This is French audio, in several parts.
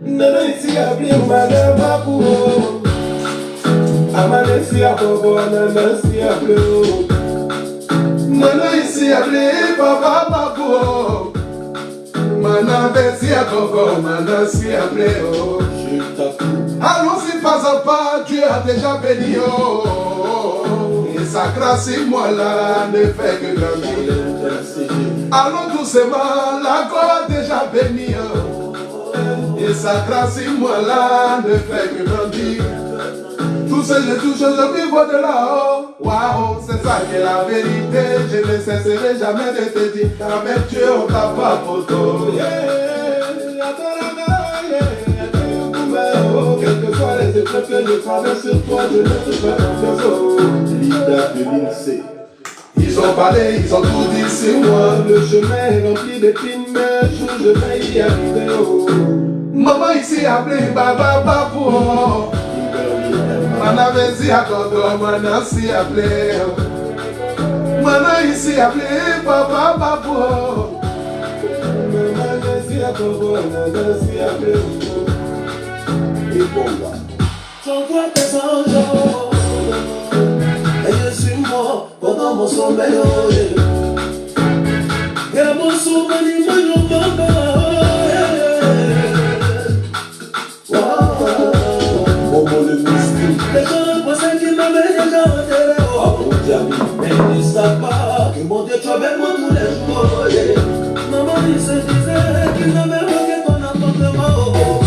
Nana ici a bien madame Abou. Amanesi a bobo, nana ici a bleu. Nana ici a bleu, papa Babou. Mana besi a bobo, nana ici a bleu. Allons-y pas à pas, Dieu a déjà béni. Et sa grâce et moi là ne fait que grandir. Allons doucement, la gloire a déjà béni. Et sa grâce et moi là ne fait que grandir. Tout ce que je touche, je vis de là-haut. Waouh, c'est ça qui est la vérité. Je ne cesserai jamais de te dire qu'avec Dieu on t'a pas photo. Quelles que soient les épreuves que je traverse sur toi, je ne te fais confiance. Leader de l'INSEE. Ils ont parlé, ils ont tout dit, c'est moi. Le chemin est rempli d'épines, mais un jour je vais y arriver. Oh. Maman ici a appelé Baba Babou. Mana vezi a gogo, mana si a appelé. Mana ici a appelé Baba Babou. Mana vezi a gogo, mana si a appelé. J'envoie tes anges et je suis mort pendant mon sommeil. Et mon sommeil me baba. Les gens pensaient qu'ils m'avaient déjà enterré. Oh mon Dieu, mais ils ne savent pas que mon Dieu tu avec moi tous les jours. Maman il se disait qu'il n'avait manqué ton appartement.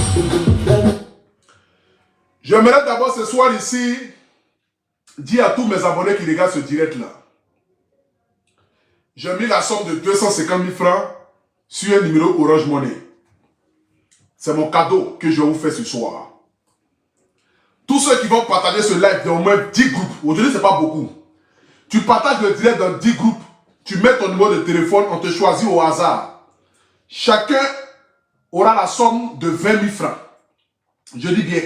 J'aimerais d'abord ce soir ici dire à tous mes abonnés qui regardent ce direct là. J'ai mis la somme de 250 000 francs sur un numéro Orange Money. C'est mon cadeau que je vous fais ce soir. Tous ceux qui vont partager ce live dans au moins 10 groupes, aujourd'hui c'est pas beaucoup. Tu partages le direct dans 10 groupes, tu mets ton numéro de téléphone, on te choisit au hasard. Chacun aura la somme de 20 000 francs. Je dis bien.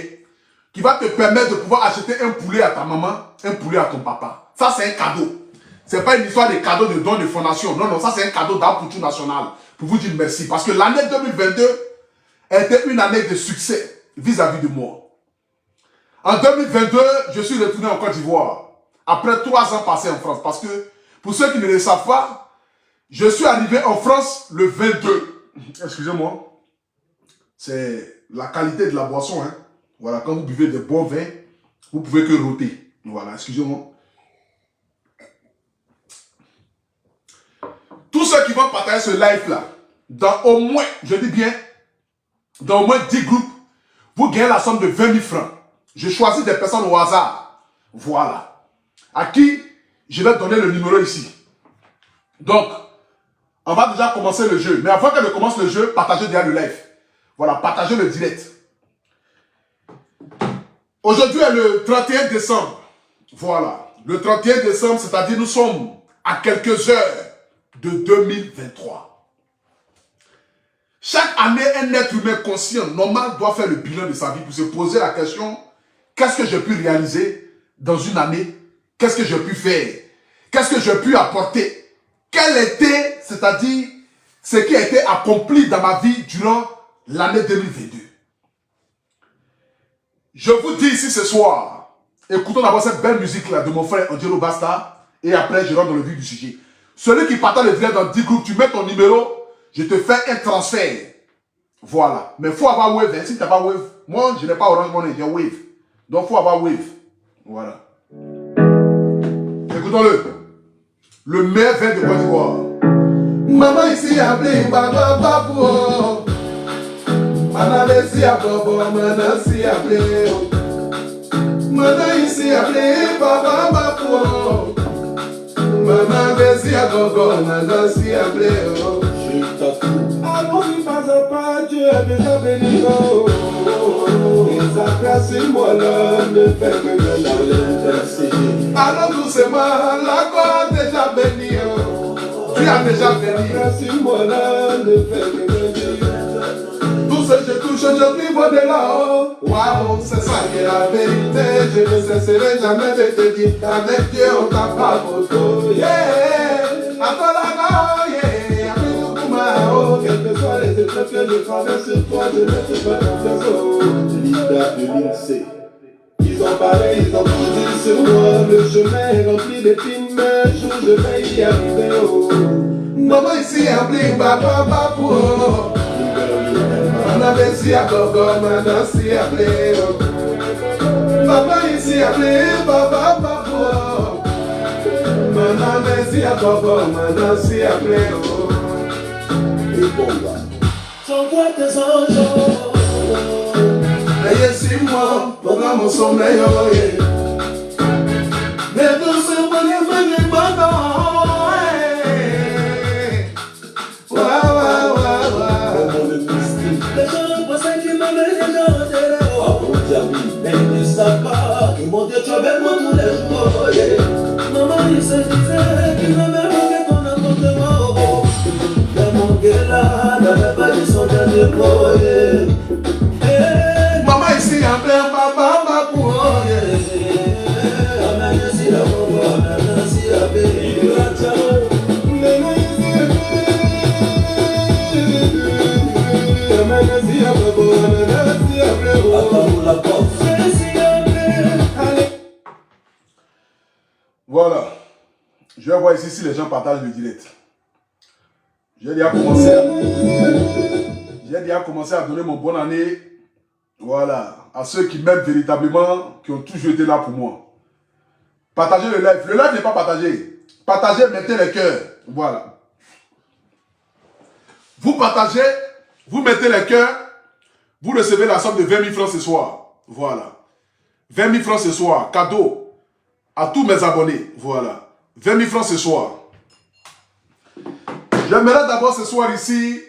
Qui va te permettre de pouvoir acheter un poulet à ta maman, un poulet à ton papa. Ça, c'est un cadeau. Ce n'est pas une histoire de cadeau de don de fondation. Non, non, ça, c'est un cadeau d'Apoutou National. Pour vous dire merci. Parce que l'année 2022 était une année de succès vis-à-vis de moi. En 2022, je suis retourné en Côte d'Ivoire. Après 3 ans passés en France. Parce que, pour ceux qui ne le savent pas, je suis arrivé en France le 22. Excusez-moi. C'est la qualité de la boisson, hein. Voilà, quand vous buvez de bons vins, vous pouvez que rôter. Voilà, excusez-moi. Tous ceux qui vont partager ce live-là, dans au moins, je dis bien, dans au moins 10 groupes, vous gagnez la somme de 20 000 francs. Je choisis des personnes au hasard. Voilà. À qui je vais donner le numéro ici. Donc, on va déjà commencer le jeu. Mais avant que je commence le jeu, partagez déjà le live. Voilà, partagez le direct. Aujourd'hui est le 31 décembre. Voilà. Le 31 décembre, c'est-à-dire nous sommes à quelques heures de 2023. Chaque année, un être humain conscient, normal, doit faire le bilan de sa vie pour se poser la question, qu'est-ce que j'ai pu réaliser dans une année? Qu'est-ce que j'ai pu faire? Qu'est-ce que j'ai pu apporter? Quel était, c'est-à-dire, ce qui a été accompli dans ma vie durant l'année 2022? Je vous dis ici ce soir, écoutons d'abord cette belle musique-là de mon frère Angelo Basta, et après je rentre dans le vif du sujet. Celui qui partage le direct dans 10 groupes, tu mets ton numéro, je te fais un transfert. Voilà. Mais il faut avoir Wave. Hein. Si tu n'as pas Wave, moi je n'ai pas Orange Money, j'ai Wave. Donc il faut avoir Wave. Voilà. Écoutons-le. Le meilleur vin de Côte d'Ivoire. Maman ici a appelé Baba Babou. Mana vezi a bobo, mana si a bleu. Mana ici a bleu, Baba Babou. Mana vezi a gogo, mana si a bleu. Allons-y pas à pas, Dieu a déjà béni. Et sa grâce et moi là ne fait que grandir. Allons doucement, la gloire a déjà béni. Dieu a déjà béni. Sa grâce et moi là ne fait que grandir. Tout ce que je touche, je vis de là-haut. Waouh, c'est ça qui est la vérité. Je ne cesserai jamais de te dire qu'avec Dieu on t'a pas photo. Yeah, attends là-bas, yeah. Quelles que soient les épreuves que je traverse sur toi, je ne te fais confiance. sait. Ils ont parlé, ils ont tout dit sur moi. Le chemin est rempli d'épines, mais un jour je vais y arriver. Oh. Maman ici a appelé papa papo. On avait si à gogo, maintenant si a appelé. Papa ici a appelé papa papo. Maintenant si à gogo, maintenant si a appelé. Et bon là. J'envoie tes anges. Veillez sur moi, pendant mon sommeil, oh yeah. Mais tout ce bonheur me demande, ouais, ouais. Les gens pensaient qu'ils m'avaient déjà enterré. Oh mon Dieu, mais ils ne savent pas que mon Dieu, tu as bien moi tous les jours, yeah. Maman, il se disait qu'il m'avait manqué ton apportement. Mais mon gars là, n'avait pas dit son dernier mot, yeah. Maman ici en plein papa papo. Voilà. Je vais voir ici si les gens partagent le direct. J'ai déjà commencé à donner mon bonne année. Voilà. À ceux qui m'aiment véritablement, qui ont toujours été là pour moi. Partagez le live. Le live n'est pas partagé. Partagez, mettez les cœurs. Voilà. Vous partagez, vous mettez les cœurs, vous recevez la somme de 20 000 francs ce soir. Voilà. 20 000 francs ce soir. Cadeau à tous mes abonnés. Voilà. 20 000 francs ce soir. J'aimerais d'abord ce soir ici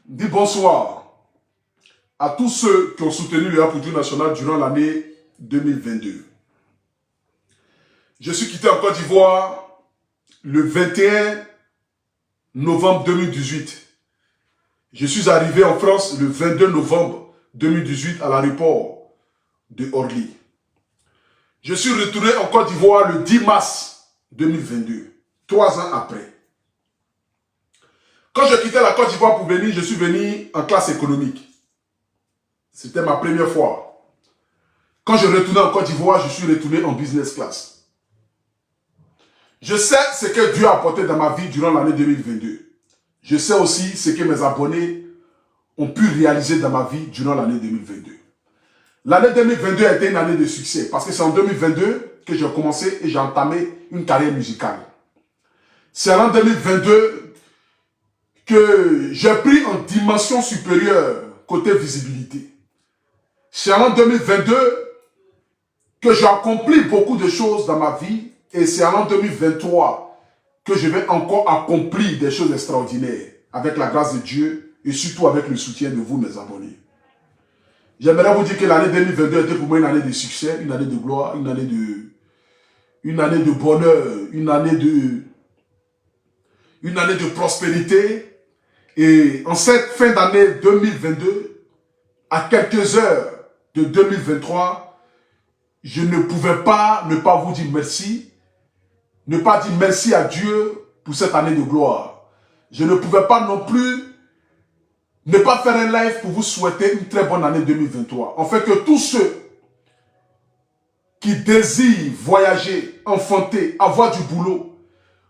dire bonsoir à tous ceux qui ont soutenu le Apoutou National durant l'année 2022. Je suis quitté en Côte d'Ivoire le 21 novembre 2018. Je suis arrivé en France le 22 novembre 2018 à l'aéroport de Orly. Je suis retourné en Côte d'Ivoire le 10 mars 2022, 3 ans après. Quand je quittais la Côte d'Ivoire pour venir, je suis venu en classe économique. C'était ma première fois. Quand je retournais en Côte d'Ivoire, je suis retourné en business class. Je sais ce que Dieu a apporté dans ma vie durant l'année 2022. Je sais aussi ce que mes abonnés ont pu réaliser dans ma vie durant l'année 2022. L'année 2022 a été une année de succès parce que c'est en 2022 que j'ai commencé et j'ai entamé une carrière musicale. C'est en 2022 que j'ai pris en dimension supérieure côté visibilité. C'est en 2022 que j'ai accompli beaucoup de choses dans ma vie et c'est en 2023 que je vais encore accomplir des choses extraordinaires avec la grâce de Dieu et surtout avec le soutien de vous, mes abonnés. J'aimerais vous dire que l'année 2022 était pour moi une année de succès, une année de gloire, une année de bonheur, une année de prospérité. Et en cette fin d'année 2022, à quelques heures de 2023, je ne pouvais pas ne pas vous dire merci, ne pas dire merci à Dieu pour cette année de gloire. Je ne pouvais pas non plus ne pas faire un live pour vous souhaiter une très bonne année 2023. En fait, que tous ceux qui désirent voyager, enfanter, avoir du boulot,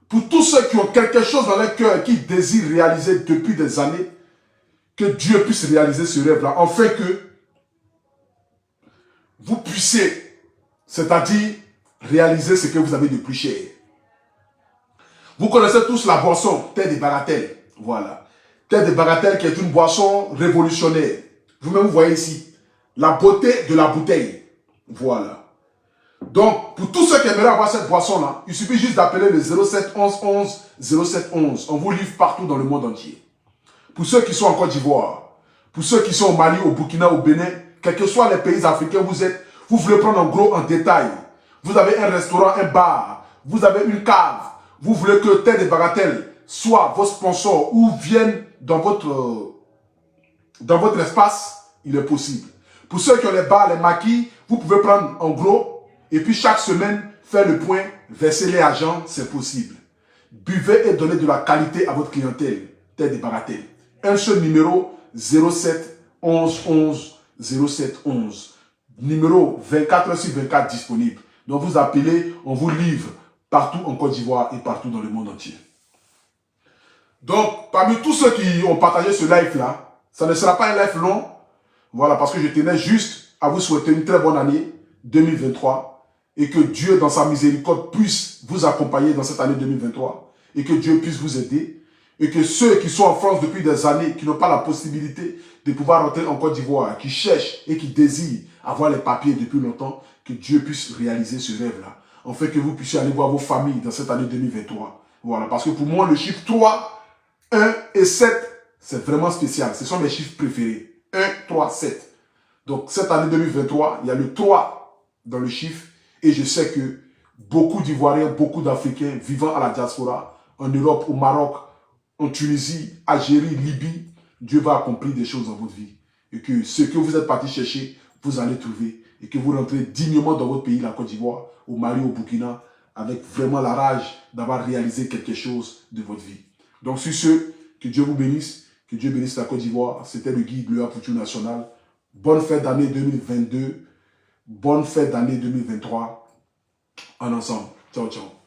pour tous ceux qui ont quelque chose dans leur cœur, qui désirent réaliser depuis des années, que Dieu puisse réaliser ce rêve-là, afin que vous puissiez, c'est-à-dire réaliser ce que vous avez de plus cher. Vous connaissez tous la boisson, thé de bagatelle. Voilà. Thé de bagatelle qui est une boisson révolutionnaire. Vous-même, vous voyez ici, la beauté de la bouteille. Voilà. Donc, pour tous ceux qui aimeraient avoir cette boisson-là, il suffit juste d'appeler le 07 11 11 07 11. On vous livre partout dans le monde entier. Pour ceux qui sont en Côte d'Ivoire, pour ceux qui sont au Mali, au Burkina, au Bénin, quels que soient les pays africains où vous êtes, vous voulez prendre en gros, en détail. Vous avez un restaurant, un bar, vous avez une cave, vous voulez que Thé de Bagatelle soit vos sponsors ou viennent dans votre espace, il est possible. Pour ceux qui ont les bars, les maquis, vous pouvez prendre en gros et puis chaque semaine, faire le point, verser les agents, c'est possible. Buvez et donnez de la qualité à votre clientèle. Thé de Bagatelle. Un seul numéro, 07 11 11 07 11. numéro 24 sur 24 disponible. Donc vous appelez, on vous livre partout en Côte d'Ivoire et partout dans le monde entier. Donc, parmi tous ceux qui ont partagé ce live-là, ça ne sera pas un live long. Voilà, parce que je tenais juste à vous souhaiter une très bonne année 2023 et que Dieu, dans sa miséricorde, puisse vous accompagner dans cette année 2023 et que Dieu puisse vous aider et que ceux qui sont en France depuis des années, qui n'ont pas la possibilité de pouvoir rentrer en Côte d'Ivoire, qui cherchent et qui désirent avoir les papiers depuis longtemps, que Dieu puisse réaliser ce rêve-là, en fait que vous puissiez aller voir vos familles dans cette année 2023. Voilà, parce que pour moi, le chiffre 3, 1 et 7, c'est vraiment spécial. Ce sont mes chiffres préférés. 1, 3, 7. Donc, cette année 2023, il y a le 3 dans le chiffre. Et je sais que beaucoup d'Ivoiriens, beaucoup d'Africains vivant à la diaspora, en Europe, au Maroc, en Tunisie, Algérie, Libye, Dieu va accomplir des choses dans votre vie. Et que ce que vous êtes parti chercher, vous allez trouver. Et que vous rentrez dignement dans votre pays, la Côte d'Ivoire, au Mali, au Burkina, avec vraiment la rage d'avoir réalisé quelque chose de votre vie. Donc, sur ce, que Dieu vous bénisse, que Dieu bénisse la Côte d'Ivoire. C'était le guide Gloire pour tout national. Bonne fête d'année 2022, bonne fête d'année 2023, en ensemble. Ciao, ciao.